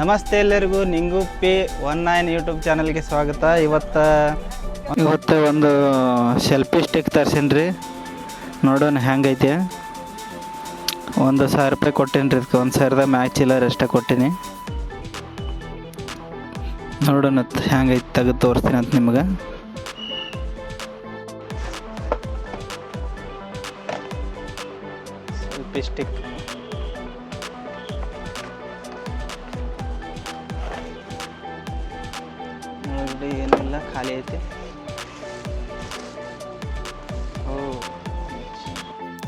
ನಮಸ್ತೆ ಎಲ್ಲರಿಗೂ, ನಿಂಗು P 19 YouTube ಚಾನಲ್ಗೆ ಸ್ವಾಗತ. ಇವತ್ತು ಒಂದು ಸೆಲ್ಫಿ ಸ್ಟಿಕ್ ತರ್ಸೀನಿ ರೀ. ನೋಡೋಣ ಹೆಂಗೈತೆ. 1,000 ರೂಪಾಯಿ ಕೊಟ್ಟೀನಿ ರೀ. ಇದಕ್ಕೆ 1,000 ಮ್ಯಾಚ್ ಚಿಲ್ಲರ್ ಅಷ್ಟೇ ಕೊಟ್ಟೀನಿ. ನೋಡೋಣ ಹೆಂಗೈತೆ, ತೆಗೆದು ತೋರಿಸ್ತೀನಿ ಅಂತ ನಿಮ್ಗೆ. ಸೆಲ್ಫಿ ಸ್ಟಿಕ್ ನೋಡಿ, ಏನಿಲ್ಲ, ಖಾಲಿ ಐತಿ.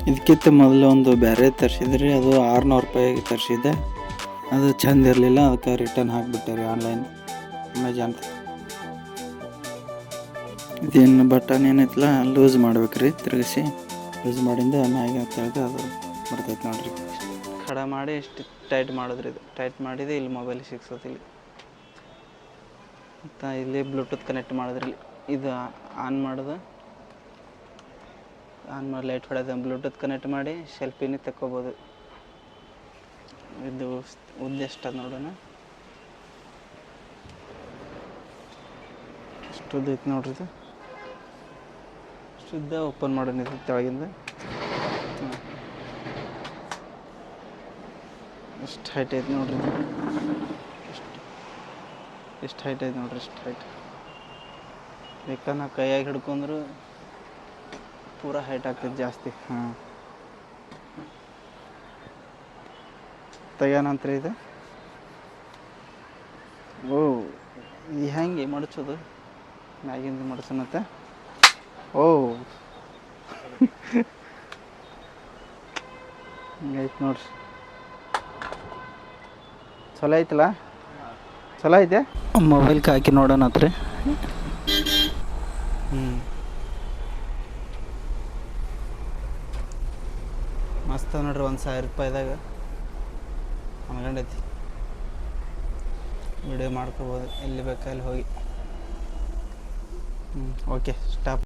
ಇದಕ್ಕಿಂತ ಮೊದಲು ಒಂದು ಬೇರೆ ತರಿಸಿದ್ರಿ, ಅದು 600 ರೂಪಾಯಿಗೆ ತರಿಸಿದ್ದೆ. ಅದು ಚಂದ ಇರಲಿಲ್ಲ, ಅದಕ್ಕೆ ರಿಟರ್ನ್ ಹಾಕಿಬಿಟ್ಟೆ ರೀ ಆನ್ಲೈನ್ ಅಮೆಜಾನ್. ಇದೇನು ಬಟನ್ ಏನೈತಲ್ಲ ಲೂಸ್ ಮಾಡ್ಬೇಕ್ರಿ, ತಿರುಗಿಸಿ ಲೂಸ್ ಮಾಡಿಂದ ಮ್ಯಾಗ ತೆಗೆದು ಅದು ಬರ್ತೈತೆ ನೋಡ್ರಿ. ಖಡ ಮಾಡಿ ಇಷ್ಟು ಟೈಟ್ ಮಾಡಿದ್ರಿ. ಇದು ಟೈಟ್ ಮಾಡಿದೆ, ಇಲ್ಲಿ ಮೊಬೈಲ್ ಸಿಕ್ಸೋದಿಲ್ಲ. ಮತ್ತು ಇಲ್ಲಿ ಬ್ಲೂಟೂತ್ ಕನೆಕ್ಟ್ ಮಾಡಿದ್ರಿ. ಇದು ಆನ್ ಮಾಡೋದು, ಆನ್ ಮಾಡಿ ಲೈಟ್ ಹೊಡೆದ ಬ್ಲೂಟೂತ್ ಕನೆಕ್ಟ್ ಮಾಡಿ ಸೆಲ್ಫಿನೇ ತಕ್ಕೋಬೋದು. ಇದು ಉದ್ದ ಎಷ್ಟು ನೋಡೋಣ. ಎಷ್ಟು ಉದ್ದ ಐತೆ ನೋಡ್ರಿ. ಇದು ಶುದ್ಧ ಓಪನ್ ಮಾಡೋಣ. ಇದು ತೆಳಗಿಂದ ಎಷ್ಟು ಹೈಟ್ ಐತೆ ನೋಡ್ರಿ. ಎಷ್ಟು ಹೈಟ್ ಐತೆ ನೋಡ್ರಿ, ಎಷ್ಟು ಹೈಟ್. ಬೇಕಾದ್ರೆ ನಾವು ಕೈಯಾಗಿ ಹಿಡ್ಕೊಂಡ್ರು ಪೂರ ಹೈಟ್ ಆಗ್ತದೆ ಜಾಸ್ತಿ. ತೆಗ್ಯಾನಂತ್ರ ಇದು. ಓ, ಈ ಹೆಂಗೆ ಮಡಚೋದು, ಮ್ಯಾಗಿಂದ ಮಡಚನತ್ತೆ. ಓ ಹಿಂಗೈತೆ ನೋಡ್ರಿ. ಚಲೋ ಐತಲ್ಲ, ಚಲೋ ಐತೆ. ಮೊಬೈಲ್ಗೆ ಹಾಕಿ ನೋಡೋಣ ರೀ. ಮಸ್ತ್ ನೋಡ್ರಿ. 1,000 ರೂಪಾಯಿದಾಗ ಅನ್ಕೊಂಡೈತಿ. ವಿಡಿಯೋ ಮಾಡ್ಕೋಬೋದು, ಎಲ್ಲಿ ಬೇಕಾ ಅಲ್ಲಿ ಹೋಗಿ. Okay, stop.